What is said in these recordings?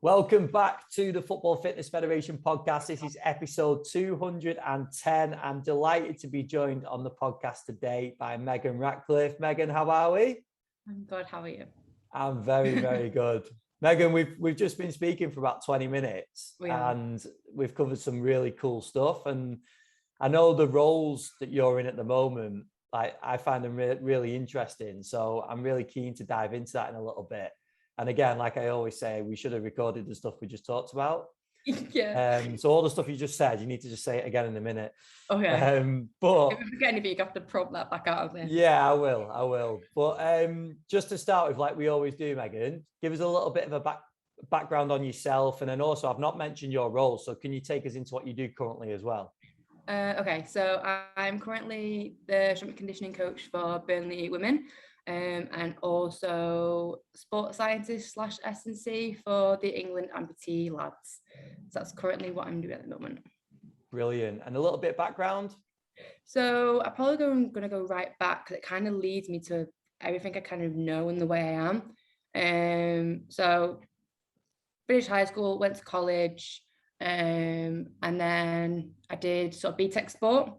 Welcome back to the Football Fitness Federation podcast. This is episode 210. I'm delighted to be joined on the podcast today by Megan Ratcliff. Megan, how are we? I'm good. How are you? I'm very, very good. Megan, we've just been speaking for about 20 minutes and we've covered some really cool stuff. And I know the roles that you're in at the moment, I find them really interesting. So I'm really keen to dive into that in a little bit. And again, like I always say, we should have recorded the stuff we just talked about. Yeah. So all the stuff you just said, you need to just say it again in a minute. Okay. But if you forget anything, you have to prompt that back out of me. Yeah, I will. But just to start with, like we always do, Megan, give us a little bit of a background on yourself. And then also, I've not mentioned your role. So can you take us into what you do currently as well? Okay, so I'm currently the strength conditioning coach for Burnley women. And also sports scientist / S&C for the England Amputee lads. So that's currently what I'm doing at the moment. Brilliant. And a little bit of background? So I'm probably going to go right back because it kind of leads me to everything I kind of know in the way I am. So finished high school, went to college, and then I did sort of BTEC sport.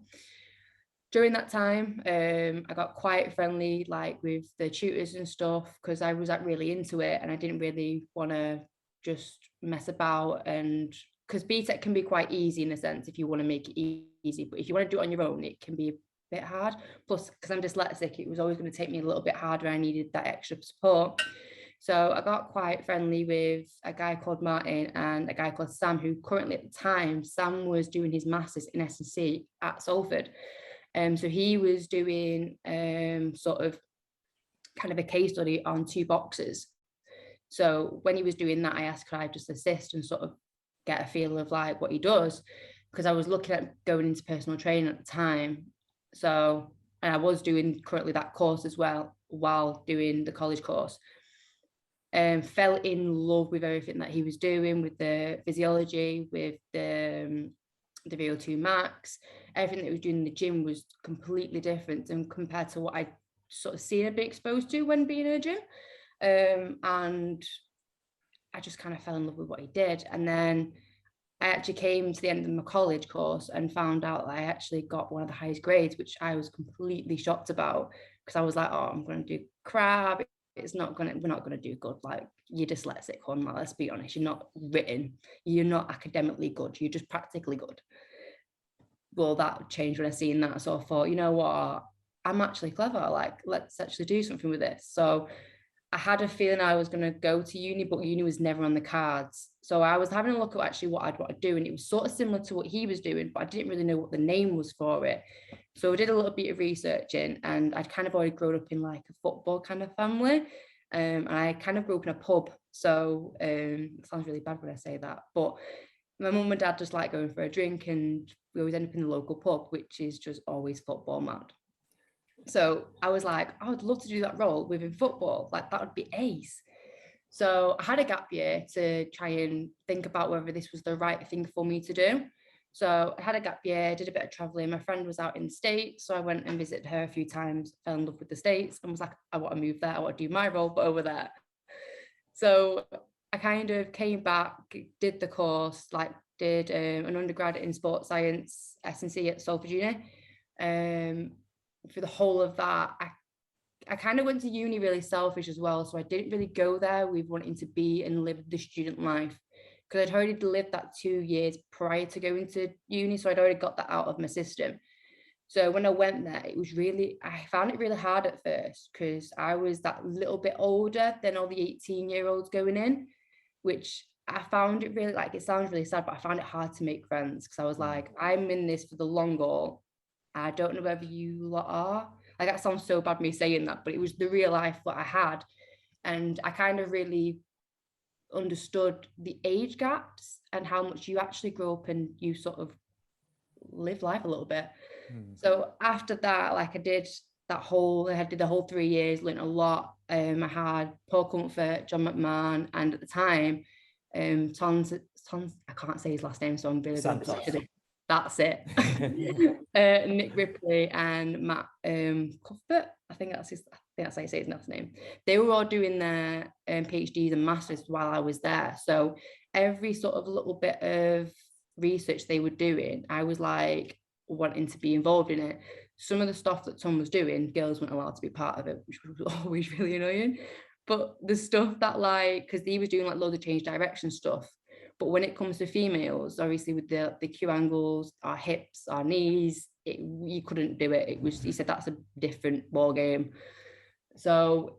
During that time, I got quite friendly, like with the tutors and stuff, because I was like really into it and I didn't really want to just mess about. And because BTEC can be quite easy in a sense if you want to make it easy, but if you want to do it on your own, it can be a bit hard. Plus, because I'm dyslexic, it was always going to take me a little bit harder. I needed that extra support. So I got quite friendly with a guy called Martin and a guy called Sam, who currently at the time, Sam was doing his master's in S&C at Salford. So he was doing sort of kind of a case study on 2 boxes. So when he was doing that, I asked, could I just assist and sort of get a feel of like what he does? Because I was looking at going into personal training at the time. So, and I was doing currently that course as well while doing the college course. Fell in love with everything that he was doing, with the physiology, with the VO2 max. Everything that he was doing in the gym was completely different and compared to what I sort of seen and been exposed to when being in a gym. And I just kind of fell in love with what he did. And then I actually came to the end of my college course and found out that I actually got one of the highest grades, which I was completely shocked about, because I was like, oh, I'm going to do crap. We're not going to do good. Like, you're dyslexic, one. Like, let's be honest, you're not written, you're not academically good, you're just practically good. Well, that changed when I seen that. So I thought, you know what, I'm actually clever. Like, let's actually do something with this. So I had a feeling I was going to go to uni, but uni was never on the cards. So I was having a look at actually what I'd want to do, and it was sort of similar to what he was doing, but I didn't really know what the name was for it. So I did a little bit of researching, and I'd kind of already grown up in like a football kind of family. And I kind of grew up in a pub. So it sounds really bad when I say that, but my mum and dad just like going for a drink, and we always end up in the local pub, which is just always football mad. So I was like, I would love to do that role within football. Like, that would be ace. So I had a gap year to try and think about whether this was the right thing for me to do. So I had a gap year, did a bit of traveling. My friend was out in the States, so I went and visited her a few times, fell in love with the States, and was like, I want to move there. I want to do my role, but over there. So I kind of came back, did the course, like did an undergrad in sports science, S&C at Salford Uni. For the whole of that, I kind of went to uni really selfish as well. So I didn't really go there with wanting to be and live the student life, because I'd already lived that 2 years prior to going to uni. So I'd already got that out of my system. So when I went there, I found it really hard at first, because I was that little bit older than all the 18-year-olds going in, which I found it really, like, it sounds really sad, but I found it hard to make friends, because I was like, I'm in this for the long haul. I don't know whether you lot are. Like, that sounds so bad me saying that, but it was the real life that I had. And I kind of really understood the age gaps and how much you actually grow up and you sort of live life a little bit. So after that, like, I did the whole 3 years, learned a lot. I had Paul Comfort, John McMahon, and at the time, Tons, I can't say his last name, so I'm really going to. That's it. Nick Ripley and Matt Cuthbert. I think that's his. think that's how you say his last name. They were all doing their PhDs and masters while I was there. So every sort of little bit of research they were doing, I was like wanting to be involved in it. Some of the stuff that Tom was doing, girls weren't allowed to be part of it, which was always really annoying. But the stuff that like, because he was doing like loads of change direction stuff. But when it comes to females, obviously with the Q angles, our hips, our knees, you couldn't do it. It was, he said that's a different ball game. So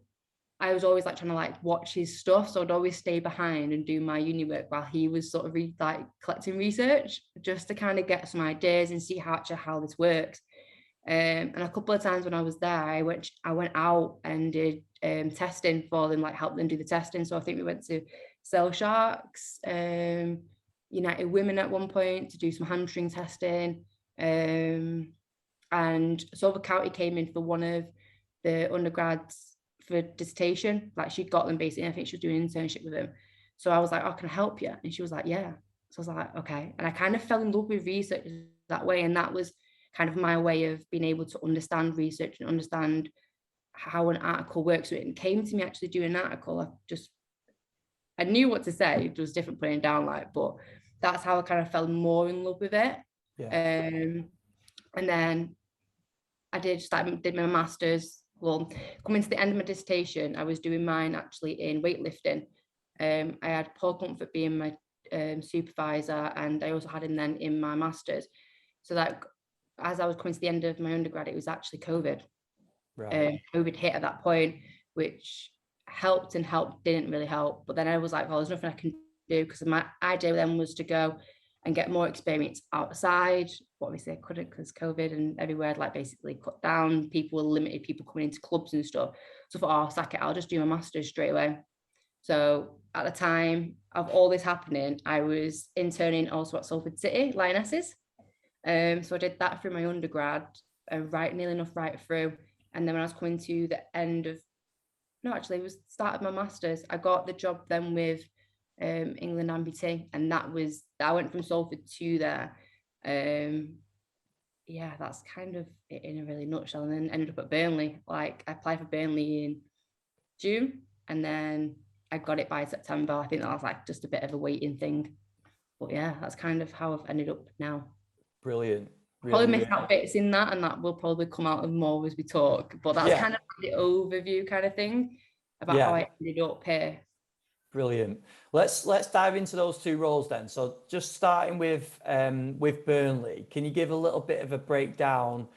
I was always like trying to like watch his stuff. So I'd always stay behind and do my uni work while he was sort of like collecting research, just to kind of get some ideas and see how this works. And a couple of times when I was there, I went out and did testing for them, like help them do the testing. So I think we went to Cell Sharks, United Women at one point to do some hamstring testing. And Silver County came in for one of the undergrads for dissertation. Like she'd got them basically, I think she was doing an internship with them. So I was like, oh, can I help you? And she was like, yeah. So I was like, okay. And I kind of fell in love with research that way. And that was kind of my way of being able to understand research and understand how an article works. So it came to me actually doing an article. I knew what to say. It was different putting it down, like, but that's how I kind of fell more in love with it. Yeah. And then I did my master's. Well, coming to the end of my dissertation, I was doing mine actually in weightlifting. I had Paul Comfort being my supervisor, and I also had him then in my master's. So that as I was coming to the end of my undergrad, it was actually COVID. Right. COVID hit at that point, which helped, didn't really help. But then I was like, well, there's nothing I can do, because my idea then was to go and get more experience outside. But obviously I couldn't, because COVID and everywhere had like basically cut down. People were limited, people coming into clubs and stuff. So I thought, oh, sack it, I'll just do my master's straight away. So at the time of all this happening, I was interning also at Salford City Lionesses. So I did that through my undergrad, nearly enough right through. And then when I was coming to the end of, no, actually it was the start of my master's, I got the job then with England Amputee, and I went from Salford to there. Yeah, that's kind of it in a really nutshell. And then ended up at Burnley. Like I applied for Burnley in June, and then I got it by September. I think that was like just a bit of a waiting thing. But yeah, that's kind of how I've ended up now. Brilliant. Probably missed out bits in that, and that will probably come out of more as we talk. But that's kind of the overview kind of thing about how I ended up here. Brilliant. Let's dive into those two roles then. So just starting with Burnley, can you give a little bit of a breakdown,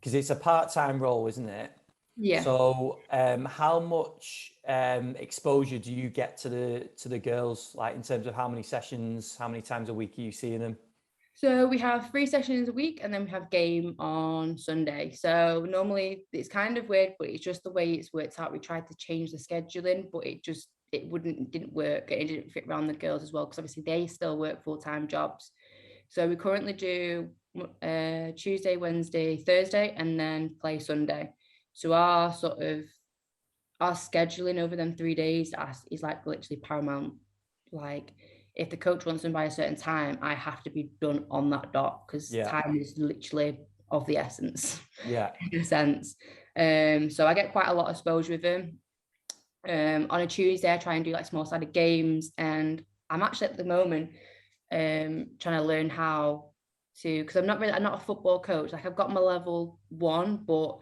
because it's a part-time role, isn't it? Yeah. So how much exposure do you get to the girls, like in terms of how many sessions, how many times a week are you seeing them? So we have 3 sessions a week, and then we have game on Sunday. So normally it's kind of weird, but it's just the way it's worked out. We tried to change the scheduling, but it didn't work. It didn't fit around the girls as well, because obviously they still work full-time jobs. So we currently do Tuesday, Wednesday, Thursday, and then play Sunday. So our scheduling over them 3 days is like literally paramount. Like if the coach wants them by a certain time, I have to be done on that dot, because time is literally of the essence. Yeah. In a sense. So I get quite a lot of exposure with them. On a Tuesday, I try and do like small-sided games, and I'm actually at the moment trying to learn how to, because I'm not a football coach. Like I've got my level 1, but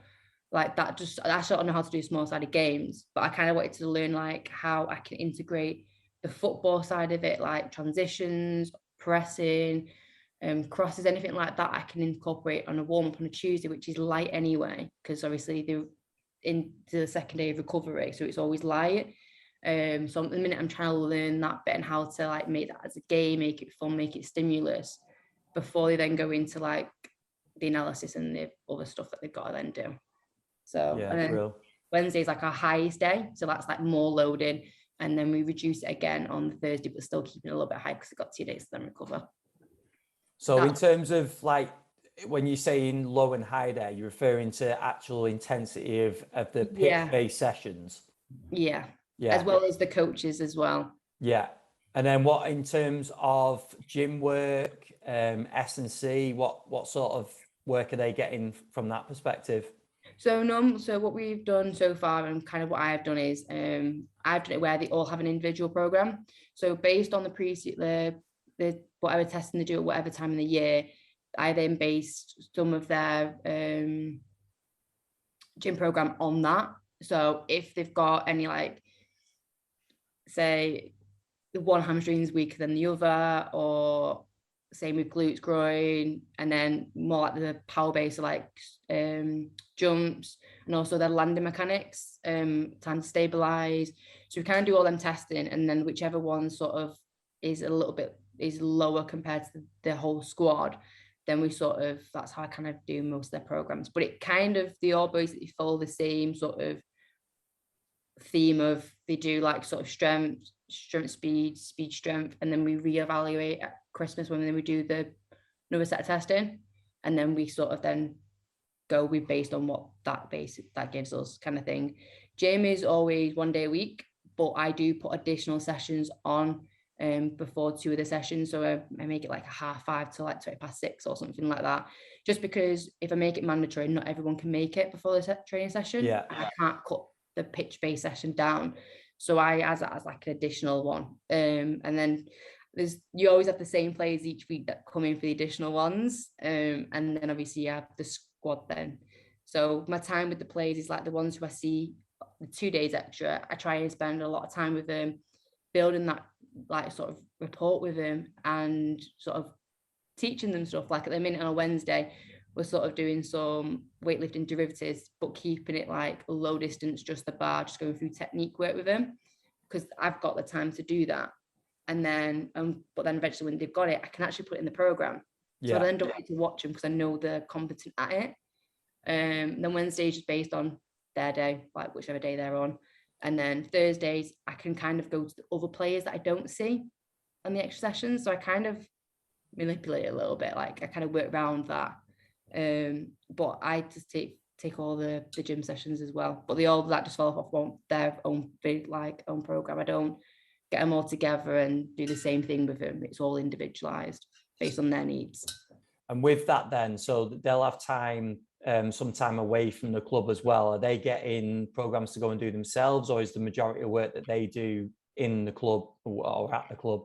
like that I still don't know how to do small-sided games. But I kind of wanted to learn like how I can integrate the football side of it, like transitions, pressing, crosses, anything like that I can incorporate on a warm-up on a Tuesday, which is light anyway, because obviously they're into the second day of recovery, so it's always light. So at the minute I'm trying to learn that bit and how to like make that as a game, make it fun, make it stimulus, before they then go into like the analysis and the other stuff that they've got to then do. So and then Wednesday's like our highest day, so that's like more loading, and then we reduce it again on the Thursday, but still keeping it a little bit high because we've got 2 days to then recover. So in terms of like, when you're saying low and high there, you're referring to actual intensity of the pitch-based sessions? Yeah. As well as the coaches as well. Yeah. And then what in terms of gym work, S&C, what sort of work are they getting from that perspective? So what we've done so far, and kind of what I've done is, I've done it where they all have an individual program. So based on the whatever testing they do at whatever time in the year, I then based some of their gym program on that. So if they've got any, like, say the one hamstring's weaker than the other, or same with glutes, groin, and then more like the power base, like jumps, and also their landing mechanics, time to stabilize. So we kind of do all them testing, and then whichever one sort of is a little bit is lower compared to the whole squad, then we sort of, that's how I kind of do most of their programs. But it kind of, they all basically follow the same sort of theme of, they do like sort of strength, speed, strength, and then we reevaluate at Christmas when we do another set of testing, and then we sort of then go with based on what that gives us, kind of thing. Gym is always 1 day a week, but I do put additional sessions on before 2 of the sessions, so I make it like a 5:30 to like 6:20 or something like that, just because if I make it mandatory, not everyone can make it before the training session. I can't cut the pitch-based session down, so I as like an additional one, and then you always have the same players each week that come in for the additional ones, and then obviously you have the squad then. So my time with the players is like the ones who I see the 2 days extra. I try and spend a lot of time with them, building that like sort of rapport with them, and sort of teaching them stuff. Like at the minute on a Wednesday, we're sort of doing some weightlifting derivatives, but keeping it like low distance, just the bar, just going through technique work with them, because I've got the time to do that. And then, but then eventually when they've got it, I can actually put it in the program. So I then don't need to watch them because I know they're competent at it. Then Wednesday is just based on their day, like whichever day they're on. And then Thursdays, I can kind of go to the other players that I don't see on the extra sessions. So I kind of manipulate it a little bit, like I kind of work around that. But I just take all the gym sessions as well. But they all that just fall off their own big own program. I don't get them all together and do the same thing with them. It's all individualized based on their needs. And with that then, so they'll have time, some time away from the club as well. Are they getting programs to go and do themselves, or is the majority of work that they do in the club or at the club?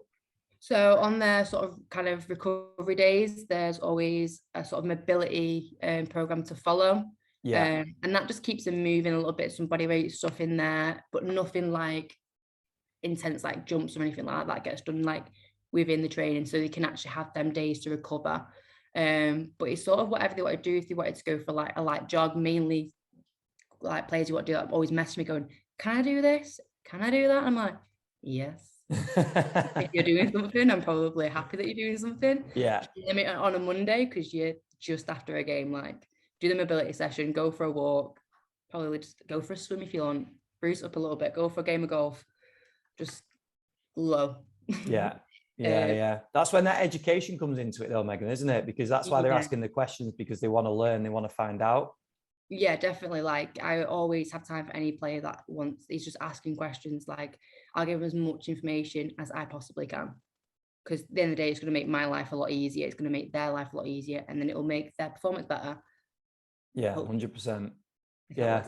So on their sort of kind of recovery days, there's always a sort of mobility program to follow. And that just keeps them moving a little bit, some body weight stuff in there, but nothing like intense like jumps or anything like that gets done like within the training, so they can actually have them days to recover. But it's sort of whatever they want to do. If they wanted to go for like a light jog, mainly like players who want to do that always message me going, can I do this? Can I do that? I'm like, yes. If you're doing something, I'm probably happy that you're doing something. On a Monday, because you're just after a game, like do the mobility session, go for a walk, probably just go for a swim if you want, bruise up a little bit, go for a game of golf, just low. That's when that education comes into it though, Megan, isn't it? Because that's why they're asking the questions, because they want to learn, they want to find out. Yeah, definitely. Like I always have time for any player that wants, he's just asking questions. Like I'll give them as much information as I possibly can, because at the end of the day, it's going to make my life a lot easier. It's going to make their life a lot easier, and then it will make their performance better. Yeah, 100%. Yeah.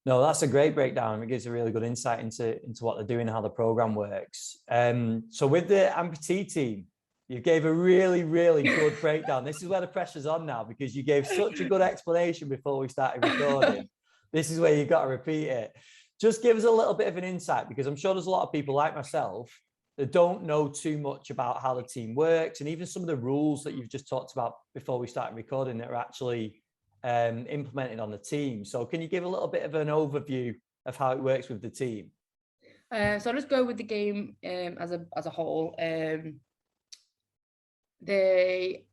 No, that's a great breakdown. It gives a really good insight into what they're doing, how the program works. So with the amputee team, you gave a really, really good breakdown. This is where the pressure's on now, because you gave such a good explanation before we started recording. This is where you've got to repeat it. Just give us a little bit of an insight, because I'm sure there's a lot of people like myself that don't know too much about how the team works, and even some of the rules that you've just talked about before we started recording that are actually implemented on the team. So can you give a little bit of an overview of how it works with the team? So I'll just go with the game as a whole. They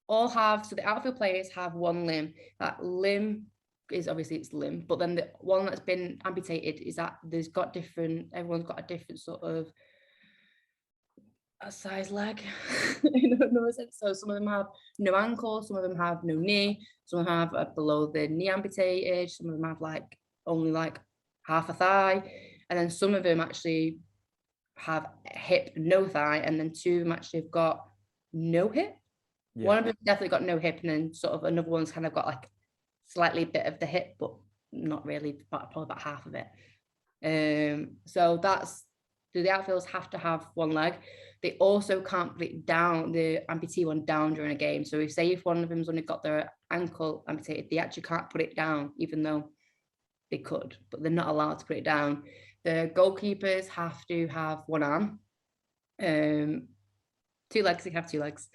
all have, so the outfield players have one limb. That limb is obviously its limb, but then the one that's been amputated is that everyone's got a different sort of a size leg in another sense. So some of them have no ankle, some of them have no knee, some of them have below the knee amputated, some of them have like only like half a thigh, and then some of them actually have hip, no thigh, and then two of them actually have got no hip. One of them definitely got no hip, and then sort of another one's kind of got like slightly bit of the hip, but not really, probably about half of it. So the outfielders have to have one leg. They also can't put it down, the amputee one down during a game. So if one of them's only got their ankle amputated, they actually can't put it down, even though they could, but they're not allowed to put it down. The goalkeepers have to have one arm. 2 legs, they have 2 legs.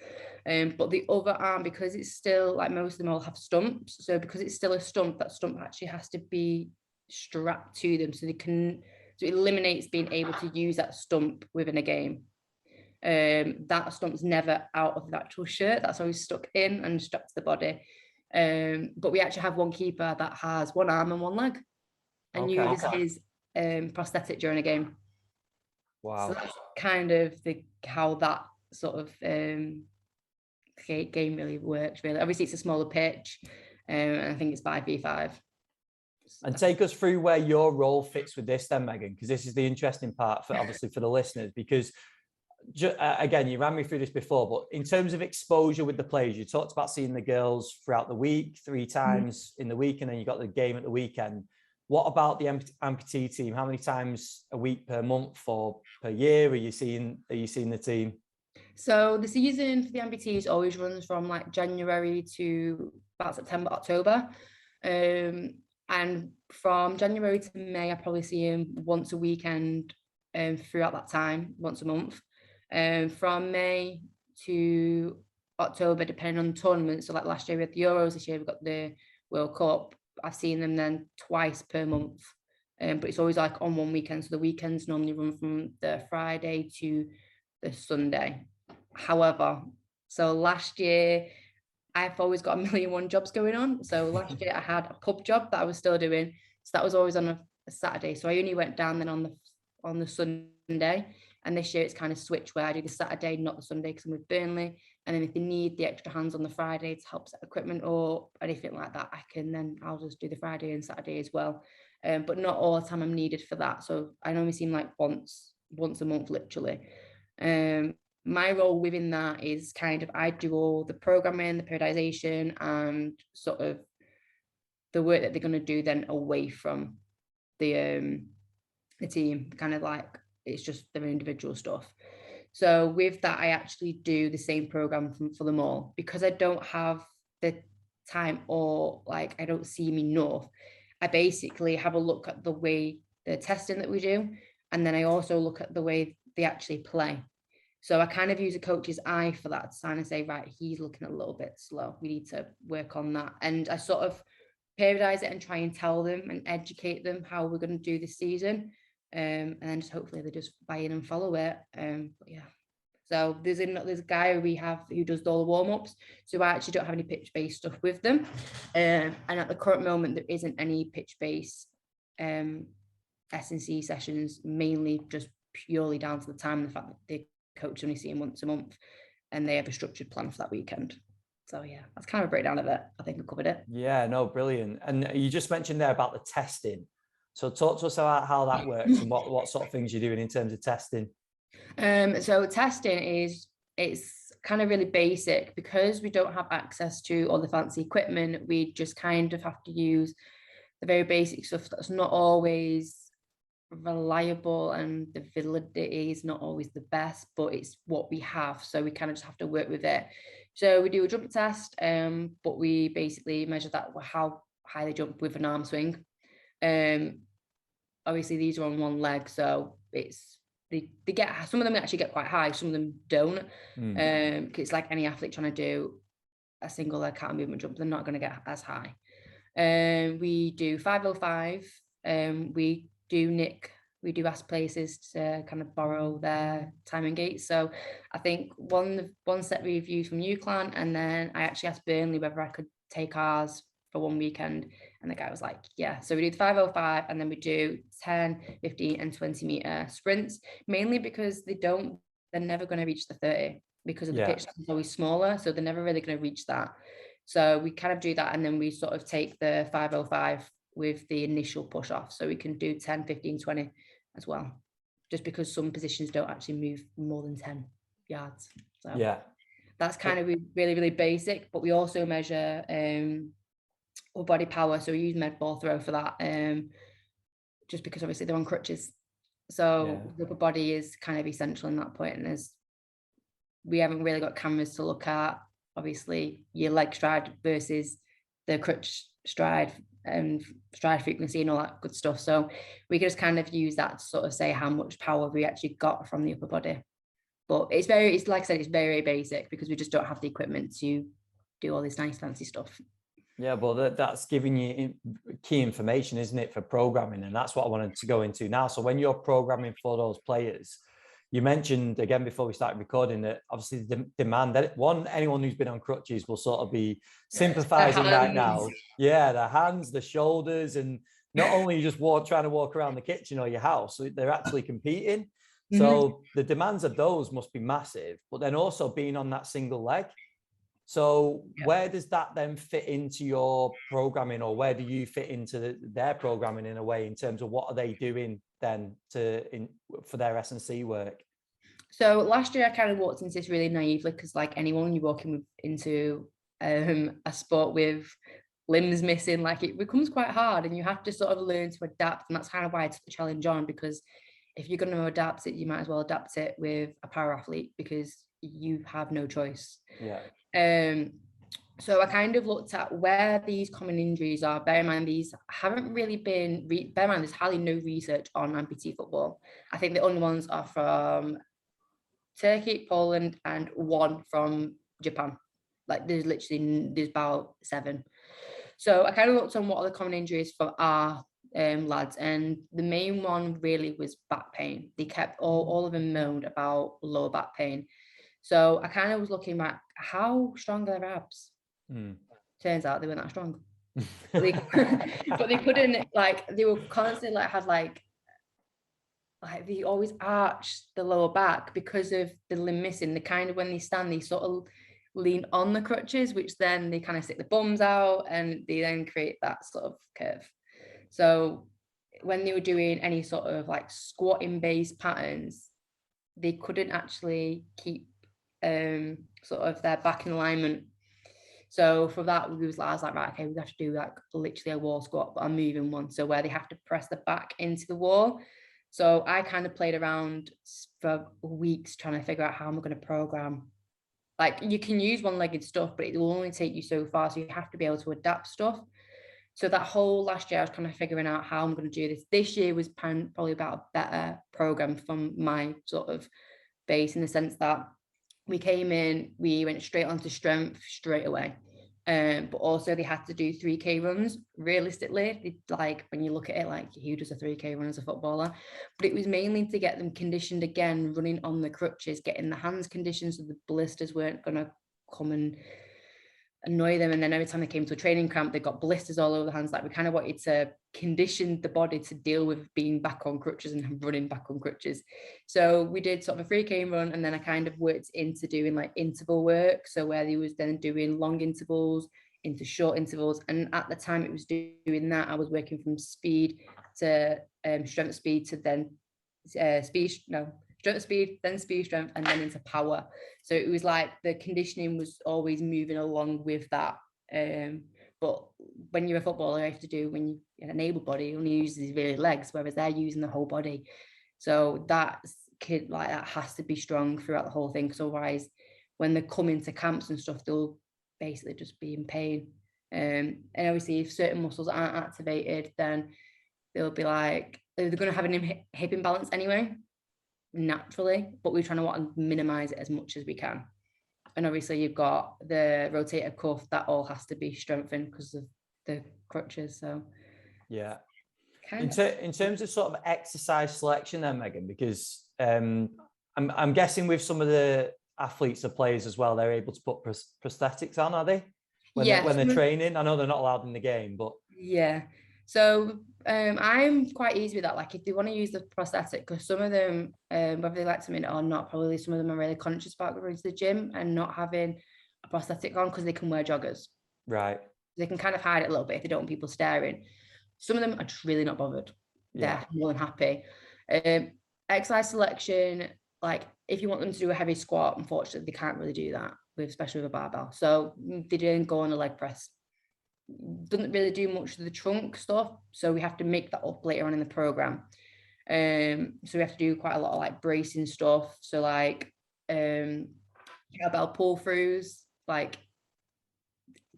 But the other arm, because it's still, like most of them all have stumps, so because it's still a stump, that stump actually has to be strapped to them so it eliminates being able to use that stump within a game. That stump's never out of the actual shirt, that's always stuck in and strapped to the body. But we actually have one keeper that has one arm and one leg and uses his prosthetic during a game. Wow. So that's kind of how that sort of game really works, really. Obviously, it's a smaller pitch, and I think it's 5v5. And take us through where your role fits with this then, Megan, because this is the interesting part for obviously for the listeners, because again, you ran me through this before, but in terms of exposure with the players, you talked about seeing the girls throughout the week, 3 times in the week, and then you got the game at the weekend. What about the amputee team? How many times a week, per month, or per year are you seeing the team? So the season for the amputees always runs from like January to about September, October. And from January to May, I probably see him once a weekend throughout that time, once a month. From May to October, depending on the tournament. So like last year we had the Euros, this year we've got the World Cup. I've seen them then twice per month. But it's always like on one weekend. So the weekends normally run from the Friday to the Sunday. However, so last year, I've always got 1,000,001 jobs going on. So last year I had a pub job that I was still doing. So that was always on a Saturday. So I only went down then on the Sunday. And this year it's kind of switched where I do the Saturday, not the Sunday, because I'm with Burnley. And then if they need the extra hands on the Friday to help set equipment or anything like that, I'll just do the Friday and Saturday as well. But not all the time I'm needed for that. So I normally seem like once a month, literally. My role within that is kind of, I do all the programming, the periodization, and sort of the work that they're going to do then away from the team, kind of like it's just their individual stuff. So with that, I actually do the same program for them all, because I don't have the time, or like I don't see them enough. I basically have a look at the way the testing that we do, and then I also look at the way they actually play. So I kind of use a coach's eye for that to sign and say, right, he's looking a little bit slow. We need to work on that. And I sort of periodize it and try and tell them and educate them how we're going to do this season. And then just hopefully they just buy in and follow it. But yeah. So there's a guy we have who does all the warm-ups. So I actually don't have any pitch-based stuff with them. And at the current moment, there isn't any pitch-based S&C sessions, mainly just purely down to the time and the fact that they coach only see him once a month and they have a structured plan for that weekend. So yeah, that's kind of a breakdown of it. I think I covered it. Yeah, no, brilliant. And you just mentioned there about the testing. So talk to us about how that works and what sort of things you're doing in terms of testing. So testing it's kind of really basic, because we don't have access to all the fancy equipment. We just kind of have to use the very basic stuff that's not always reliable, and the validity is not always the best, but it's what we have, so we kind of just have to work with it. So we do a jump test, but we basically measure that how high they jump with an arm swing. Obviously these are on one leg, so it's they get, some of them actually get quite high, some of them don't. Because it's like any athlete trying to do a single leg counter movement jump, they're not going to get as high. We do 505. We do ask places to kind of borrow their timing gates. So I think one set we reviewed from UCLan, and then I actually asked Burnley whether I could take ours for one weekend, and the guy was like, yeah. So we do the 505, and then we do 10, 15 and 20 meter sprints, mainly because they're never going to reach the 30 because of the pitch is always smaller, so they're never really going to reach that. So we kind of do that, and then we sort of take the 505 with the initial push off, so we can do 10, 15, 20 as well, just because some positions don't actually move more than 10 yards. So yeah, that's kind of really, really basic. But we also measure or body power. So we use med ball throw for that, just because obviously they're on crutches. So the upper body is kind of essential in that point. And as we haven't really got cameras to look at, obviously your leg stride versus the crutch stride and stride frequency and all that good stuff. So we can just kind of use that to sort of say how much power we actually got from the upper body. But it's like I said, it's very, very basic because we just don't have the equipment to do all this nice fancy stuff. Yeah, but that's giving you key information, isn't it, for programming? And that's what I wanted to go into now. So when you're programming for those players, you mentioned again before we started recording that obviously the demand that anyone who's been on crutches will sort of be sympathizing right now. Yeah, the hands, the shoulders, and not only just trying to walk around the kitchen or your house, they're actually competing. So the demands of those must be massive, but then also being on that single leg. So where does that then fit into your programming, or where do you fit into their programming in a way, in terms of what are they doing then for their S&C work? So last year I kind of walked into this really naively, because like anyone, you're walking into a sport with limbs missing, like it becomes quite hard and you have to sort of learn to adapt. And that's kind of why I took the challenge on, because if you're going to adapt it, you might as well adapt it with a para athlete, because you have no choice. So I kind of looked at where these common injuries are. Bear in mind, these haven't really been, bear in mind, there's hardly no research on amputee football. I think the only ones are from Turkey, Poland, and one from Japan. Like there's about 7. So I kind of looked on what are the common injuries for our lads, and the main one really was back pain. They kept all of them moaned about lower back pain. So I kind of was looking at how strong are their abs. Turns out they weren't that strong. but they couldn't, like, they were constantly like had like they always arch the lower back because of the limb missing. The kind of, when they stand, they sort of lean on the crutches, which then they kind of stick the bums out and they then create that sort of curve. So when they were doing any sort of like squatting based patterns, they couldn't actually keep sort of their back in alignment. So for that, I was like, right, okay, we have to do like literally a wall squat, but a moving one. So where they have to press the back into the wall. So I kind of played around for weeks trying to figure out how I'm going to program. Like you can use one-legged stuff, but it will only take you so far. So you have to be able to adapt stuff. So that whole last year, I was kind of figuring out how I'm going to do this. This year was probably about a better program from my sort of base, in the sense that we came in, we went straight onto strength straight away. But also they had to do 3K runs. Realistically, like when you look at it, like who does a 3K run as a footballer? But it was mainly to get them conditioned again, running on the crutches, getting the hands conditioned so the blisters weren't going to come and annoy them. And then every time they came to a training camp, they got blisters all over the hands. Like we kind of wanted to condition the body to deal with being back on crutches and running back on crutches. So we did sort of a 3K run, and then I kind of worked into doing like interval work. So where they was then doing long intervals into short intervals. And at the time it was doing that, I was working from speed to strength speed to then strength speed, then speed strength, and then into power. So it was like the conditioning was always moving along with that. But when you're a footballer, you have to do, when you're an able body, you only use these really legs, whereas they're using the whole body. So that kid like that has to be strong throughout the whole thing, because otherwise when they come into camps and stuff, they'll basically just be in pain. And obviously if certain muscles aren't activated, then they'll be like, they're going to have an hip imbalance anyway, naturally, but we're trying to want to minimize it as much as we can. And obviously you've got the rotator cuff, that all has to be strengthened because of the crutches. So yeah, in terms of sort of exercise selection then, Megan, because I'm guessing with some of the athletes or players as well, they're able to put prosthetics on, are they, when they're training? I know they're not allowed in the game, but yeah. So I'm quite easy with that. Like if they want to use the prosthetic, because some of them, whether they like to admit it or not, probably some of them are really conscious about going to the gym and not having a prosthetic on, because they can wear joggers. Right. They can kind of hide it a little bit if they don't want people staring. Some of them are just really not bothered. They're more than happy. Exercise selection, like if you want them to do a heavy squat, unfortunately they can't really do that, especially with a barbell. So they didn't go on a leg press. doesn't really do much of the trunk stuff, so we have to make that up later on in the program. So we have to do quite a lot of like bracing stuff, so like kettlebell pull throughs, like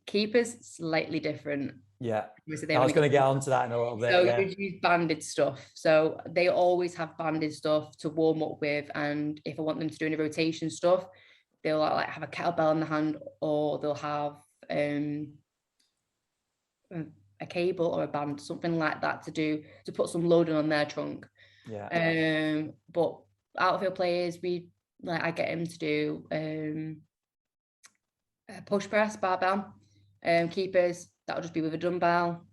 keepers slightly different. Yeah, I was going to get onto that in a little bit. So you use banded stuff, so they always have banded stuff to warm up with, and if I want them to do any rotation stuff, they'll like have a kettlebell in the hand, or they'll have a cable or a band, something like that, to put some loading on their trunk. Yeah. But outfield players, I get them to do push press, barbell. Keepers, that'll just be with a dumbbell.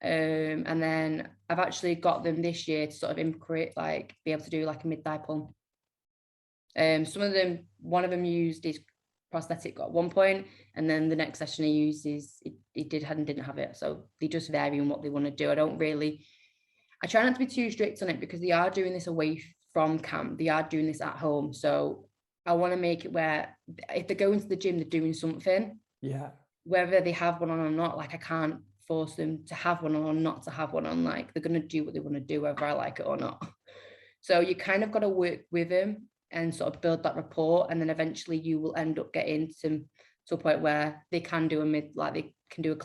And then I've actually got them this year to sort of incorporate, like be able to do like a mid-thigh pull. Some of them, one of them used his prosthetic at one point, and then the next session he used he didn't have it. So they just vary in what they want to do. I try not to be too strict on it, because they are doing this away from camp. They are doing this at home. So I want to make it where if they're going to the gym, they're doing something. Yeah. Whether they have one on or not, like I can't force them to have one on or not to have one on. Like they're going to do what they want to do, whether I like it or not. So you kind of got to work with them and sort of build that rapport. And then eventually you will end up getting to a point where they can do they can do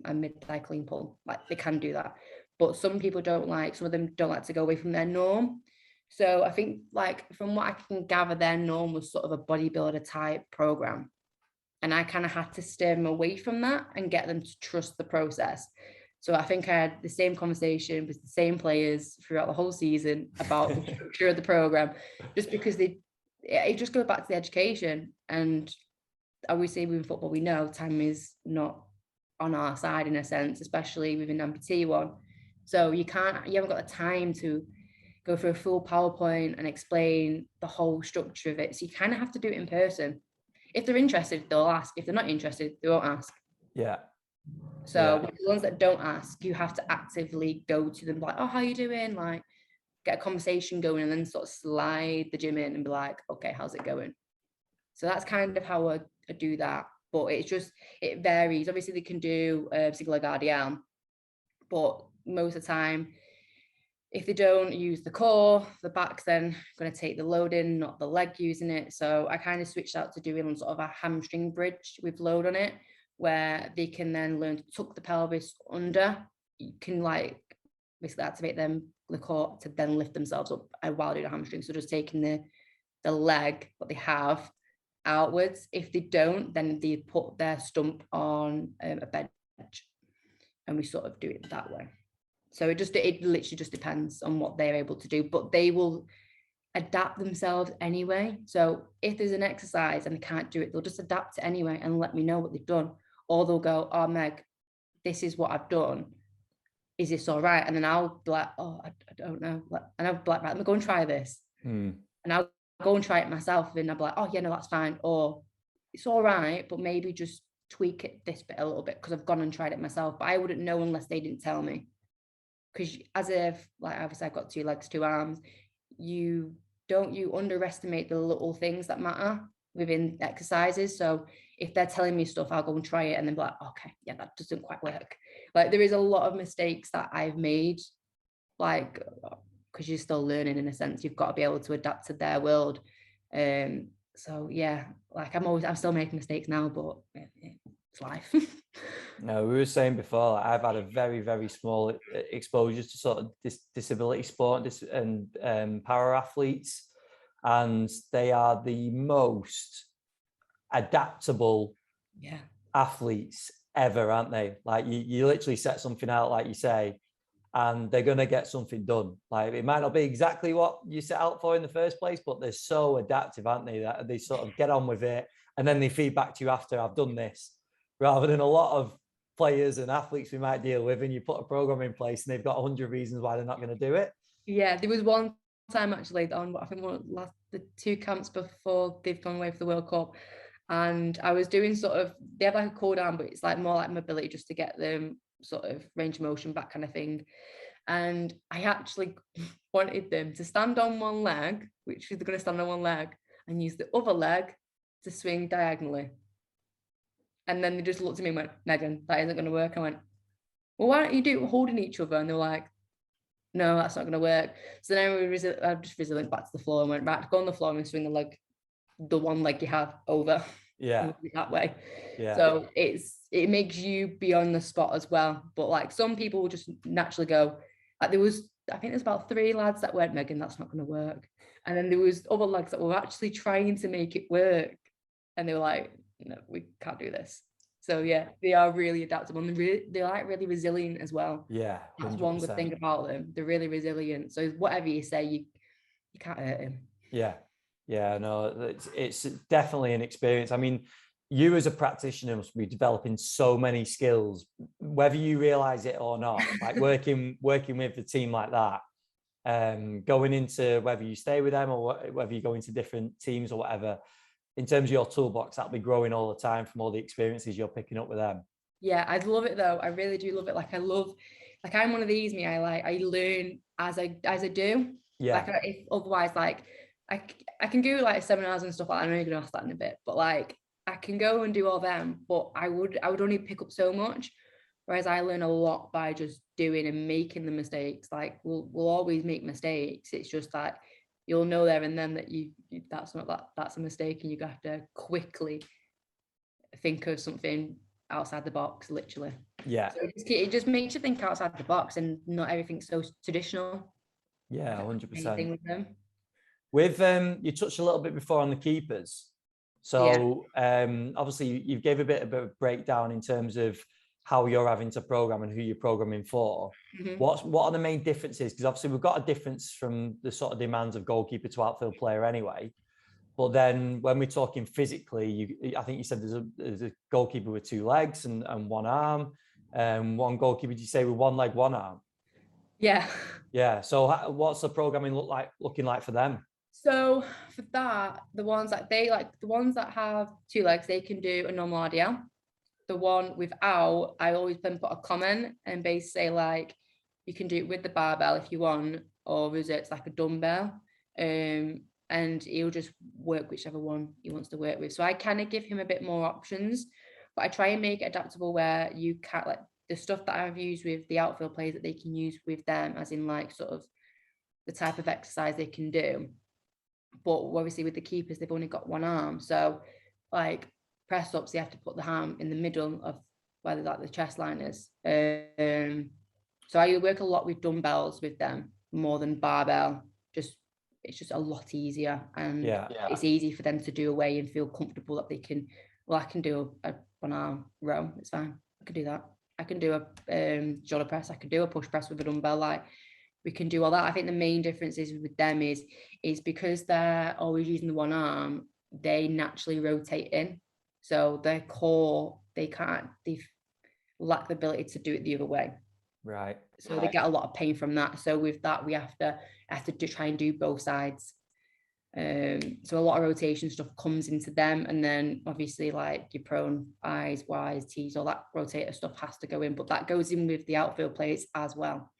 a mid-thigh clean pull. Like they can do that. But some people some of them don't like to go away from their norm. So I think, like, from what I can gather, their norm was sort of a bodybuilder type program. And I kind of had to steer them away from that and get them to trust the process. So I think I had the same conversation with the same players throughout the whole season about the structure of the program, just because it just goes back to the education. And obviously within football, we know time is not on our side in a sense, especially within Amputee one. So you haven't got the time to go through a full PowerPoint and explain the whole structure of it. So you kind of have to do it in person. If they're interested, they'll ask. If they're not interested, they won't ask. Yeah. So with the ones that don't ask, you have to actively go to them, like, oh, how you doing? Like, get a conversation going, and then sort of slide the gym in and be like, okay, how's it going? So that's kind of how I do that. But it varies. Obviously, they can do single leg RDL, but most of the time, if they don't use the core, the back's then going to take the load in, not the leg using it. So I kind of switched out to doing sort of a hamstring bridge with load on it, where they can then learn to tuck the pelvis under. You can like basically activate the core to then lift themselves up while doing a hamstring. So just taking the leg, what they have, outwards. If they don't, then they put their stump on a bench, and we sort of do it that way. So it literally just depends on what they're able to do, but they will adapt themselves anyway. So if there's an exercise and they can't do it, they'll just adapt it anyway and let me know what they've done. Or they'll go, oh, Meg, this is what I've done. Is this all right? And then I'll be like, oh, I don't know. And I'll be like, right, let me go and try this. And I'll go and try it myself. And I'll be like, oh, yeah, no, that's fine. Or it's all right, but maybe just tweak it this bit a little bit, because I've gone and tried it myself. But I wouldn't know unless they didn't tell me. Because obviously I've got 2 legs, 2 arms, you underestimate the little things that matter within exercises. So if they're telling me stuff, I'll go and try it and then be like, okay, yeah, that doesn't quite work. Like there is a lot of mistakes that I've made, like, because you're still learning in a sense. You've got to be able to adapt to their world. So yeah, like I'm still making mistakes now, but it's life. No, we were saying before, I've had a very, very small exposure to sort of disability sport and para athletes, and they are the most adaptable athletes ever, aren't they? Like you literally set something out, like you say, and they're going to get something done. Like it might not be exactly what you set out for in the first place, but they're so adaptive, aren't they, that they sort of get on with it, and then they feed back to you after, I've done this, rather than a lot of players and athletes we might deal with, and you put a program in place and they've got 100 reasons why they're not going to do it. Yeah, there was one time actually on, I think the 2 camps before they've gone away for the World Cup, and I was doing sort of, they have like a cool down, but it's like more like mobility, just to get them sort of range of motion back, kind of thing. And I actually wanted them to stand on one leg, which is they're going to stand on one leg, and use the other leg to swing diagonally. And then they just looked at me and went, Megan, that isn't going to work. I went, well, why don't you do it holding each other? And they were like, no, that's not going to work. So then I just resilient back to the floor and went, right, go on the floor and swing the leg, the one leg you have over. Yeah. That way. Yeah. So it makes you be on the spot as well. But like some people will just naturally go, like I think there's about 3 lads that went, Megan, that's not going to work. And then there was other lads that were actually trying to make it work. And they were like, no, we can't do this. So yeah, they are really adaptable and they're like really resilient as well. Yeah, 100%. That's one good thing about them. They're really resilient. So whatever you say, you can't hurt him. Yeah. Yeah, no, it's definitely an experience. I mean, you as a practitioner must be developing so many skills, whether you realize it or not, like working with a team like that, going into whether you stay with them or whether you go into different teams or whatever, in terms of your toolbox, that'll be growing all the time from all the experiences you're picking up with them. Yeah, I love it though. I really do love it. Like I'm one of these, I learn as I do. Yeah. Like if otherwise, like I can do like seminars and stuff like that. I know you're gonna ask that in a bit, but like I can go and do all them, but I would only pick up so much. Whereas I learn a lot by just doing and making the mistakes. Like we'll always make mistakes. It's just that you'll know there and then that that's a mistake, and you have to quickly think of something outside the box, literally. Yeah. So it just makes you think outside the box and not everything's so traditional. Yeah, 100%. With them. With you touched a little bit before on the keepers. So obviously you gave a bit of a breakdown in terms of how you're having to program and who you're programming for. Mm-hmm. What are the main differences? Because obviously we've got a difference from the sort of demands of goalkeeper to outfield player anyway. But then when we're talking physically, I think you said there's a goalkeeper with 2 legs and 1 arm, one goalkeeper, did you say with 1 leg, 1 arm? Yeah. Yeah. So what's the programming looking like for them? So for that, the ones that have 2 legs, they can do a normal RDL. The one without, I always then put a comment and basically say like, you can do it with the barbell if you want, or is it's like a dumbbell, and he'll just work whichever one he wants to work with. So I kind of give him a bit more options, but I try and make it adaptable where you can't, like the stuff that I've used with the outfield players that they can use with them, as in like sort of the type of exercise they can do. But obviously with the keepers, they've only got 1 arm. So like press ups, they have to put the arm in the middle of where like the chest line is. So I work a lot with dumbbells with them more than barbell. It's just a lot easier, and it's easy for them to do away and feel comfortable that they can. Well, I can do a 1 arm row. It's fine. I can do that. I can do a shoulder press. I can do a push press with a dumbbell. Like we can do all that. I think the main difference is with them is because they're always using the 1 arm, they naturally rotate in. So their core, they lack the ability to do it the other way. Right. So they get a lot of pain from that. So with that, we have to try and do both sides. So a lot of rotation stuff comes into them, and then obviously like your prone, eyes, Ys, Ts, all that rotator stuff has to go in, but that goes in with the outfield players as well.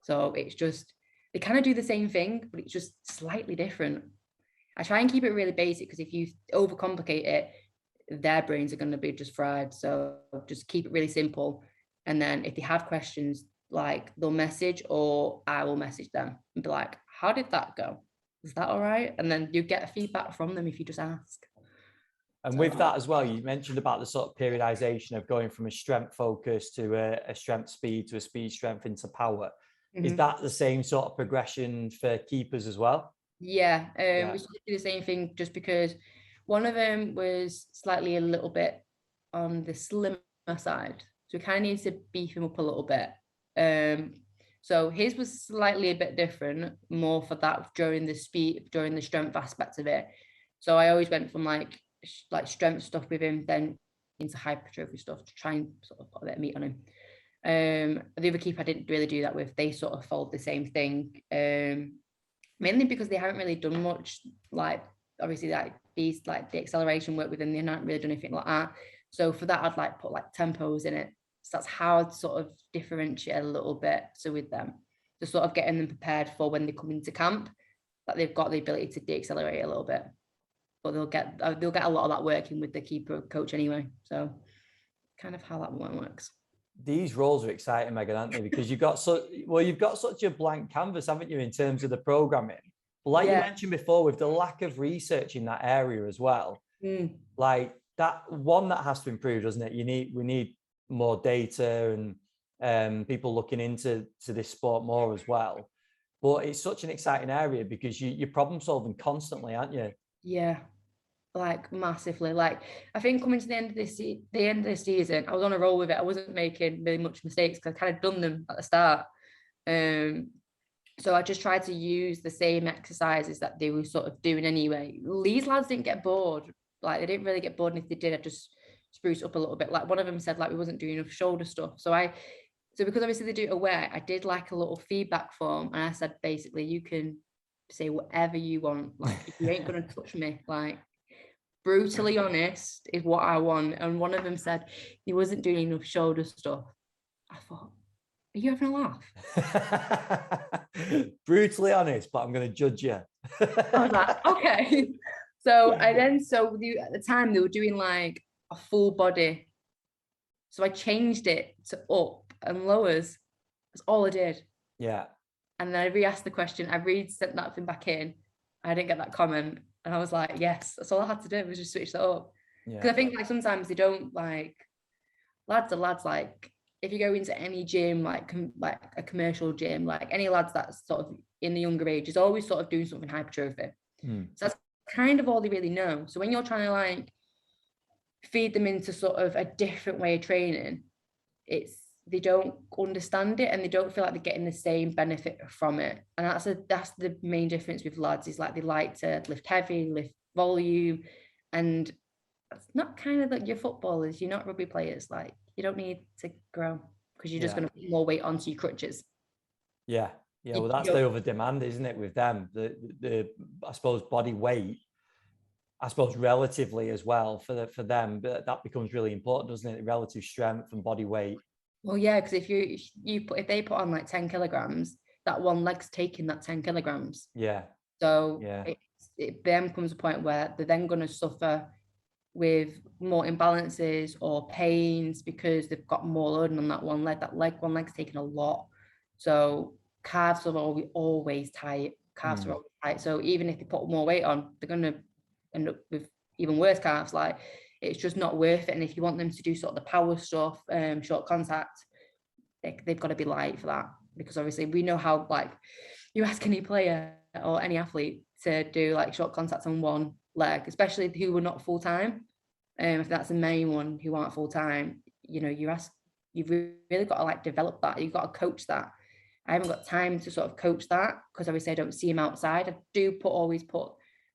So it's just, they kind of do the same thing, but it's just slightly different. I try and keep it really basic, because if you overcomplicate it, their brains are going to be just fried. So just keep it really simple. And then if they have questions, like they'll message, or I will message them and be like, how did that go? Is that all right? And then you get feedback from them if you just ask. And with that as well, you mentioned about the sort of periodization of going from a strength focus to a strength speed to a speed strength into power. Mm-hmm. Is that the same sort of progression for keepers as well? Yeah, we should do the same thing, just because one of them was slightly a little bit on the slimmer side. So we kind of need to beef him up a little bit. So his was slightly a bit different, more for that during the strength aspect of it. So I always went from like strength stuff with him, then into hypertrophy stuff to try and sort of put a bit of meat on him. The other keeper I didn't really do that with. They sort of followed the same thing, mainly because they haven't really done much, like obviously like these, like the acceleration work with them, they haven't really done anything like that. So for that, I'd like put like tempos in it. So that's how I'd sort of differentiate a little bit. So with them, just sort of getting them prepared for when they come into camp, that they've got the ability to de-accelerate a little bit. But they'll get a lot of that working with the keeper coach anyway. So kind of how that one works. These roles are exciting, Megan, aren't they? Because you've got such a blank canvas, haven't you, in terms of the programming? But like you mentioned before, with the lack of research in that area as well, like that one that has to improve, doesn't it? We need more data and people looking into this sport more as well. But it's such an exciting area because you're problem solving constantly, aren't you? Yeah, like massively. Like I think coming to the end of this season, I was on a roll with it. I wasn't making really much mistakes because I kind of done them at the start. So I just tried to use the same exercises that they were sort of doing anyway. These lads didn't get bored. Like they didn't really get bored, and if they did, I just spruce up a little bit. Like one of them said, like we wasn't doing enough shoulder stuff. So because obviously they do it aware, I did like a little feedback form, and I said basically you can say whatever you want. Like if you ain't gonna touch me, like brutally honest is what I want. And one of them said he wasn't doing enough shoulder stuff. I thought, are you having a laugh? Brutally honest, but I'm going to judge you. I was like, okay. So at the time they were doing like a full body. So I changed it to up and lowers. That's all I did. Yeah. And then I re-asked the question. I sent that thing back in. I didn't get that comment. And I was like, yes, that's all I had to do was just switch that up. Because I think like sometimes they don't like, lads are lads, like if you go into any gym, like a commercial gym, like any lads that's sort of in the younger age is always sort of doing something hypertrophy. So that's kind of all they really know. So when you're trying to like feed them into sort of a different way of training, they don't understand it and they don't feel like they're getting the same benefit from it. And that's the main difference with lads, is like they like to lift heavy, lift volume, and it's not kind of like your footballers, you're not rugby players. Like you don't need to grow because you're just going to put more weight onto your crutches. Yeah. Well, that's the other demand, isn't it, with them? The I suppose body weight, I suppose relatively as well for them, but that becomes really important, doesn't it? Relative strength and body weight. Well, yeah, because if they put on like 10 kilograms, that one leg's taking that 10 kilograms. Yeah. So it then comes a point where they're then going to suffer with more imbalances or pains because they've got more loading on that one leg. One leg's taking a lot. So calves are always tight. Calves are always tight. So even if they put more weight on, they're going to end up with even worse calves. Like it's just not worth it. And if you want them to do sort of the power stuff, short contact, they've got to be light for that. Because obviously we know how, like, you ask any player or any athlete to do like short contact on one leg, especially who were not full time. If that's the main one who aren't full time, you've really got to like develop that. You've got to coach that. I haven't got time to sort of coach that because obviously I don't see him outside. I do always put